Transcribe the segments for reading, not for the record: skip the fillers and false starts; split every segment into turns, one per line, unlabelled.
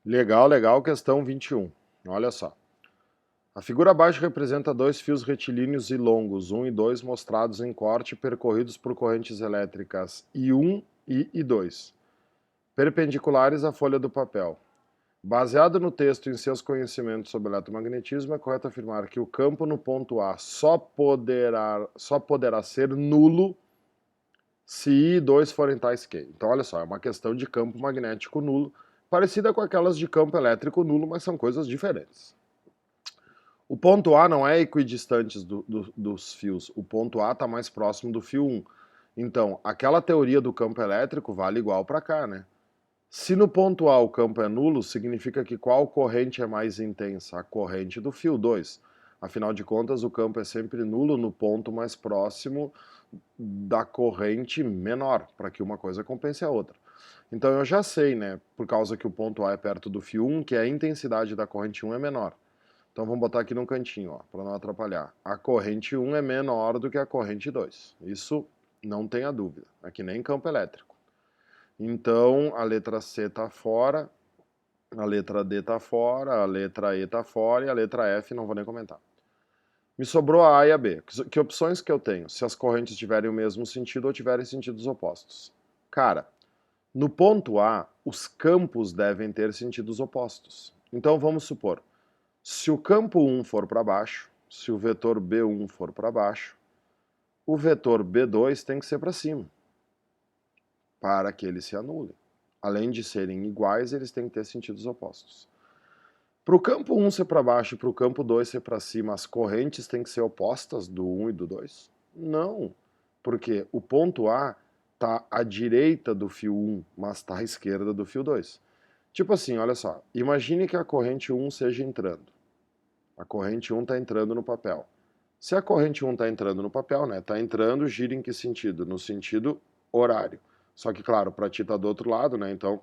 Legal, legal, questão 21. Olha só. A figura abaixo representa dois fios retilíneos e longos, 1 e 2, mostrados em corte, percorridos por correntes elétricas I1 e I2, perpendiculares à folha do papel. Baseado no texto e em seus conhecimentos sobre eletromagnetismo, é correto afirmar que o campo no ponto A só poderá ser nulo se I e 2 forem tais que. Então, olha só, é uma questão de campo magnético nulo, parecida com aquelas de campo elétrico nulo, mas são coisas diferentes. O ponto A não é equidistante dos fios, o ponto A está mais próximo do fio 1. Então, aquela teoria do campo elétrico vale igual para cá, né? Se no ponto A o campo é nulo, significa que qual corrente é mais intensa? A corrente do fio 2. Afinal de contas, o campo é sempre nulo no ponto mais próximo da corrente menor, para que uma coisa compense a outra. Então eu já sei, né, por causa que o ponto A é perto do fio 1, que a intensidade da corrente 1 é menor. Então vamos botar aqui no cantinho, para não atrapalhar. A corrente 1 é menor do que a corrente 2. Isso não tenha dúvida. É que nem campo elétrico. Então a letra C está fora, a letra D está fora, a letra E está fora e a letra F não vou nem comentar. Me sobrou a A e a B. Que opções que eu tenho? Se as correntes tiverem o mesmo sentido ou tiverem sentidos opostos. Cara, no ponto A, os campos devem ter sentidos opostos. Então vamos supor, se o campo 1 for para baixo, se o vetor B1 for para baixo, o vetor B2 tem que ser para cima, para que eles se anulem. Além de serem iguais, eles têm que ter sentidos opostos. Para o campo 1 ser para baixo e para o campo 2 ser para cima, as correntes têm que ser opostas do 1 e do 2? Não, porque o ponto A está à direita do fio 1, mas está à esquerda do fio 2. Tipo assim, olha só, imagine que a corrente 1 seja entrando. A corrente 1 está entrando no papel. Se a corrente 1 está entrando no papel, né, está entrando, gira em que sentido? No sentido horário. Só que, claro, para ti está do outro lado, né, então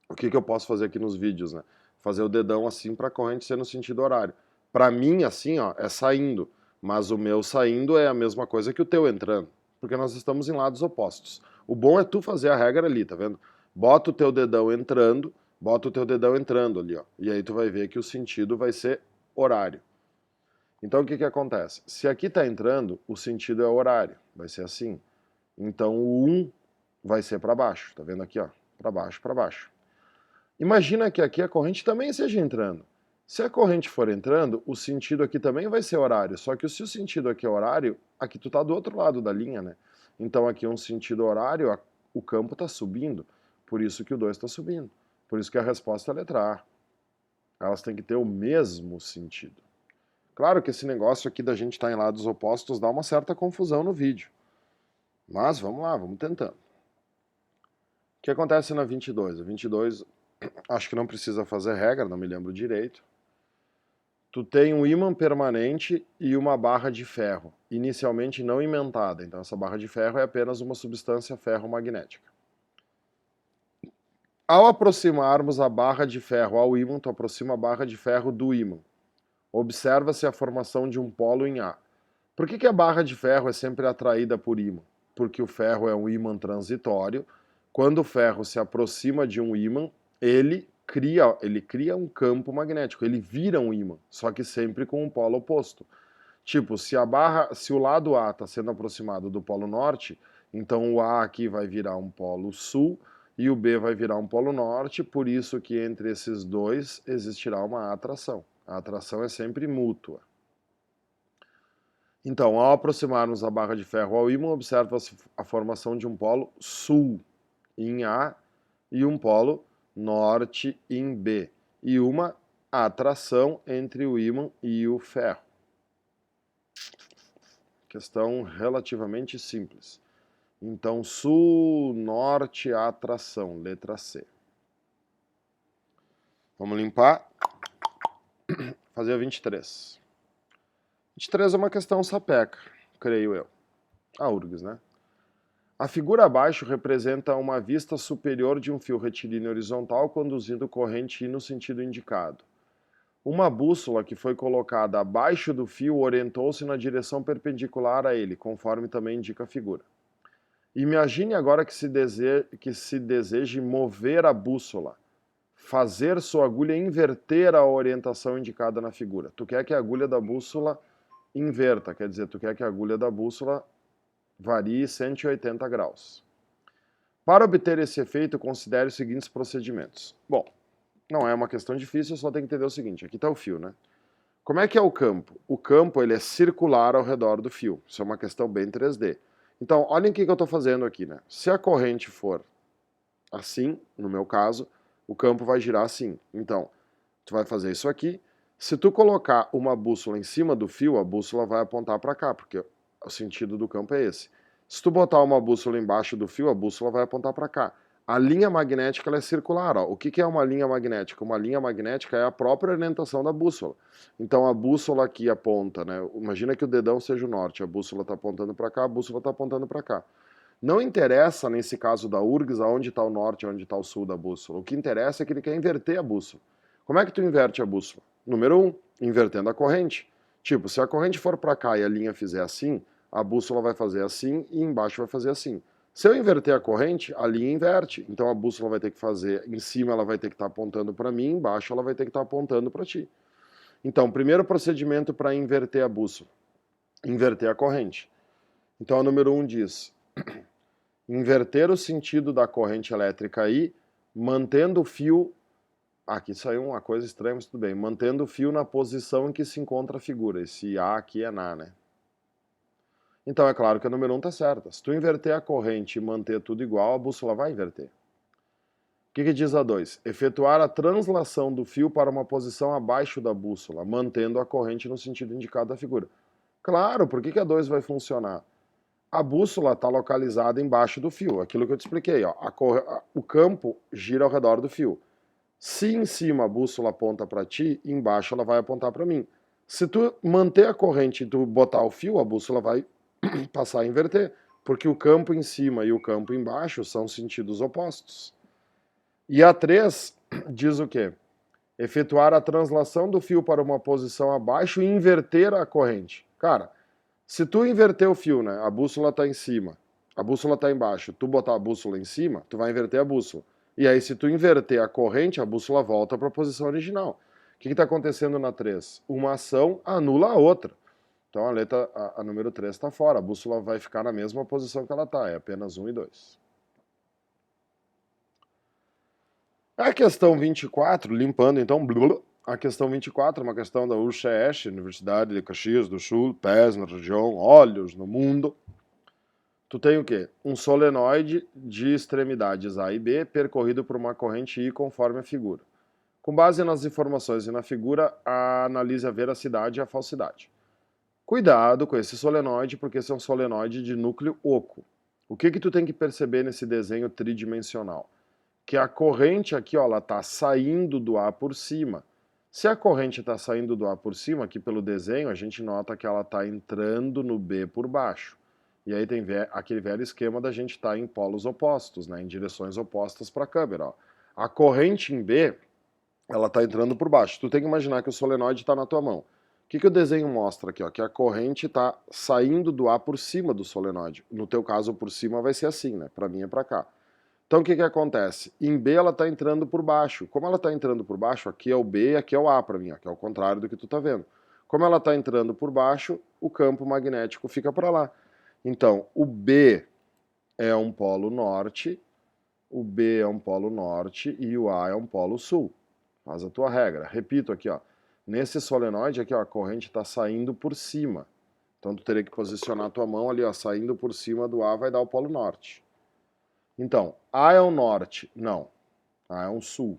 o que eu posso fazer aqui nos vídeos, né? Fazer o dedão assim para a corrente ser no sentido horário. Para mim, assim, ó, é saindo, mas o meu saindo é a mesma coisa que o teu entrando, porque nós estamos em lados opostos. O bom é tu fazer a regra ali, tá vendo? Bota o teu dedão entrando, bota o teu dedão entrando ali, ó, e aí tu vai ver que o sentido vai ser horário. Então o que acontece? Se aqui está entrando, o sentido é horário, vai ser assim. Então o 1 vai ser para baixo, tá vendo aqui, ó, para baixo, para baixo. Imagina que aqui a corrente também esteja entrando. Se a corrente for entrando, o sentido aqui também vai ser horário, só que se o sentido aqui é horário, aqui tu tá do outro lado da linha, né? Então aqui é um sentido horário, o campo está subindo, por isso que o 2 está subindo. Por isso que a resposta é a letra A. Elas têm que ter o mesmo sentido. Claro que esse negócio aqui da gente estar em lados opostos dá uma certa confusão no vídeo. Mas vamos lá, vamos tentando. O que acontece na 22? A 22, acho que não precisa fazer regra, não me lembro direito. Tu tem um ímã permanente e uma barra de ferro, inicialmente não imentada. Então essa barra de ferro é apenas uma substância ferromagnética. Ao aproximarmos a barra de ferro ao ímã, tu aproxima a barra de ferro do ímã. Observa-se a formação de um polo em A. Por que a barra de ferro é sempre atraída por ímã? Porque o ferro é um ímã transitório. Quando o ferro se aproxima de um ímã, ele cria um campo magnético, ele vira um ímã, só que sempre com um polo oposto. Tipo, se o lado A está sendo aproximado do polo norte, então o A aqui vai virar um polo sul e o B vai virar um polo norte, por isso que entre esses dois existirá uma atração. A atração é sempre mútua. Então, ao aproximarmos a barra de ferro ao ímã, observa-se a formação de um polo sul em A e um polo norte em B, e uma atração entre o ímã e o ferro. Questão relativamente simples. Então, sul, norte, atração, letra C. Vamos limpar. Fazer a 23. 23 é uma questão sapeca, creio eu. A URGS, né? A figura abaixo representa uma vista superior de um fio retilíneo horizontal conduzindo corrente I no sentido indicado. Uma bússola que foi colocada abaixo do fio orientou-se na direção perpendicular a ele, conforme também indica a figura. Imagine agora que se deseje mover a bússola. fazer sua agulha inverter a orientação indicada na figura. Tu quer que a agulha da bússola inverta, quer dizer, tu quer que a agulha da bússola varie 180 graus. Para obter esse efeito, considere os seguintes procedimentos. Bom, não é uma questão difícil, só tem que entender o seguinte, aqui está o fio, né? Como é que é o campo? O campo ele é circular ao redor do fio, isso é uma questão bem 3D. Então, olhem o que eu estou fazendo aqui, né? Se a corrente for assim, no meu caso, o campo vai girar assim. Então, tu vai fazer isso aqui. Se tu colocar uma bússola em cima do fio, a bússola vai apontar para cá, porque o sentido do campo é esse. Se tu botar uma bússola embaixo do fio, a bússola vai apontar para cá. A linha magnética ela é circular. Ó. O que é uma linha magnética? Uma linha magnética é a própria orientação da bússola. Então a bússola aqui aponta, né? Imagina que o dedão seja o norte, a bússola está apontando para cá, a bússola está apontando para cá. Não interessa, nesse caso da URGS, aonde está o norte e onde está o sul da bússola. O que interessa é que ele quer inverter a bússola. Como é que tu inverte a bússola? Número 1, invertendo a corrente. Tipo, se a corrente for para cá e a linha fizer assim, a bússola vai fazer assim e embaixo vai fazer assim. Se eu inverter a corrente, a linha inverte. Então a bússola vai ter que fazer, em cima ela vai ter que estar apontando para mim, embaixo ela vai ter que estar apontando para ti. Então, primeiro procedimento para inverter a bússola, inverter a corrente. Então, o número 1 diz, inverter o sentido da corrente elétrica aí, mantendo o fio, aqui saiu uma coisa estranha, mas tudo bem, mantendo o fio na posição em que se encontra a figura, esse A aqui é Na, né? Então é claro que a número 1 está certa. Se tu inverter a corrente e manter tudo igual, a bússola vai inverter. O que diz a 2? Efetuar a translação do fio para uma posição abaixo da bússola, mantendo a corrente no sentido indicado da figura. Claro, por que a 2 vai funcionar? A bússola está localizada embaixo do fio, aquilo que eu te expliquei. Ó. O campo gira ao redor do fio. Se em cima a bússola aponta para ti, embaixo ela vai apontar para mim. Se tu manter a corrente e tu botar o fio, a bússola vai passar a inverter, porque o campo em cima e o campo embaixo são sentidos opostos. E a 3 diz o quê? Efetuar a translação do fio para uma posição abaixo e inverter a corrente. Cara, se tu inverter o fio, né, a bússola está em cima, a bússola está embaixo, tu botar a bússola em cima, tu vai inverter a bússola. E aí, se tu inverter a corrente, a bússola volta para a posição original. O que está acontecendo na 3? Uma ação anula a outra. Então a número 3 está fora, a bússola vai ficar na mesma posição que ela está, é apenas 1 e 2. A questão 24, limpando então, a questão 24 é uma questão da UCS, Universidade de Caxias do Sul, pés na região, olhos no mundo. Tu tem o quê? Um solenoide de extremidades A e B percorrido por uma corrente I conforme a figura. Com base nas informações e na figura, analise a veracidade e a falsidade. Cuidado com esse solenoide, porque esse é um solenoide de núcleo oco. O que tu tem que perceber nesse desenho tridimensional? Que a corrente aqui, ó, ela está saindo do A por cima. Se a corrente está saindo do A por cima, aqui pelo desenho, a gente nota que ela está entrando no B por baixo. E aí tem aquele velho esquema da gente estar em polos opostos, né, em direções opostas para a câmera. Ó. A corrente em B, ela está entrando por baixo. Tu tem que imaginar que o solenoide está na tua mão. O que o desenho mostra aqui? Ó? Que a corrente está saindo do A por cima do solenoide. No teu caso, por cima vai ser assim, né? Para mim é para cá. Então o que acontece? Em B ela está entrando por baixo. Como ela está entrando por baixo, aqui é o B e aqui é o A para mim, ó, que é o contrário do que tu está vendo. Como ela está entrando por baixo, o campo magnético fica para lá. Então, o B é um polo norte, o B é um polo norte e o A é um polo sul. Faz a tua regra. Repito aqui, ó. Nesse solenoide aqui, ó, a corrente está saindo por cima. Então tu teria que posicionar a tua mão ali, ó, saindo por cima do A vai dar o polo norte. Então, A é o norte? Não. A é um sul.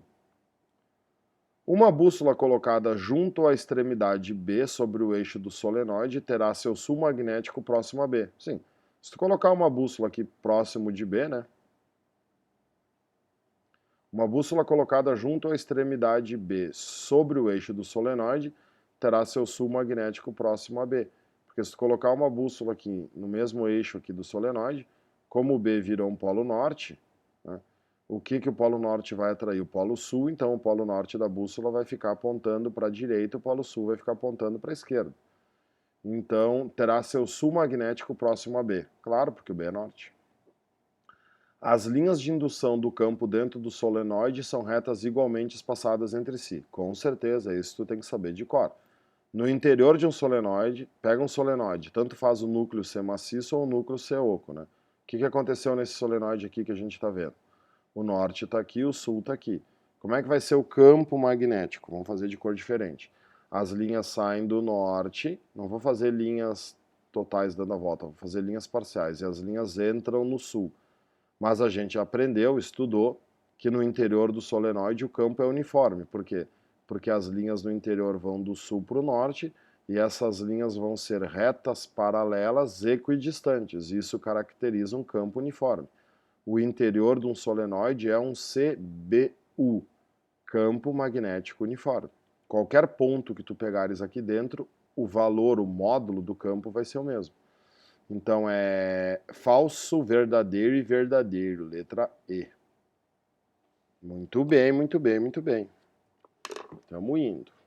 Uma bússola colocada junto à extremidade B sobre o eixo do solenoide terá seu sul magnético próximo a B. Sim. Se tu colocar uma bússola aqui próximo de B, né? Uma bússola colocada junto à extremidade B sobre o eixo do solenoide terá seu sul magnético próximo a B. Porque se tu colocar uma bússola aqui no mesmo eixo aqui do solenoide, como o B virou um polo norte, né, o que o polo norte vai atrair? O polo sul, então o polo norte da bússola vai ficar apontando para a direita, o polo sul vai ficar apontando para a esquerda. Então terá seu sul magnético próximo a B. Claro, porque o B é norte. As linhas de indução do campo dentro do solenoide são retas igualmente espaçadas entre si. Com certeza, isso tu tem que saber de cor. No interior de um solenoide, pega um solenoide, tanto faz o núcleo ser maciço ou o núcleo ser oco, né? O que aconteceu nesse solenoide aqui que a gente está vendo? O norte está aqui, o sul está aqui. Como é que vai ser o campo magnético? Vamos fazer de cor diferente. As linhas saem do norte, não vou fazer linhas totais dando a volta, vou fazer linhas parciais, e as linhas entram no sul. Mas a gente aprendeu, estudou, que no interior do solenoide o campo é uniforme. Por quê? Porque as linhas no interior vão do sul para o norte e essas linhas vão ser retas, paralelas, equidistantes. Isso caracteriza um campo uniforme. O interior de um solenoide é um CBU, campo magnético uniforme. Qualquer ponto que tu pegares aqui dentro, o valor, o módulo do campo vai ser o mesmo. Então é falso, verdadeiro e verdadeiro, letra E. Muito bem, muito bem, muito bem. Estamos indo.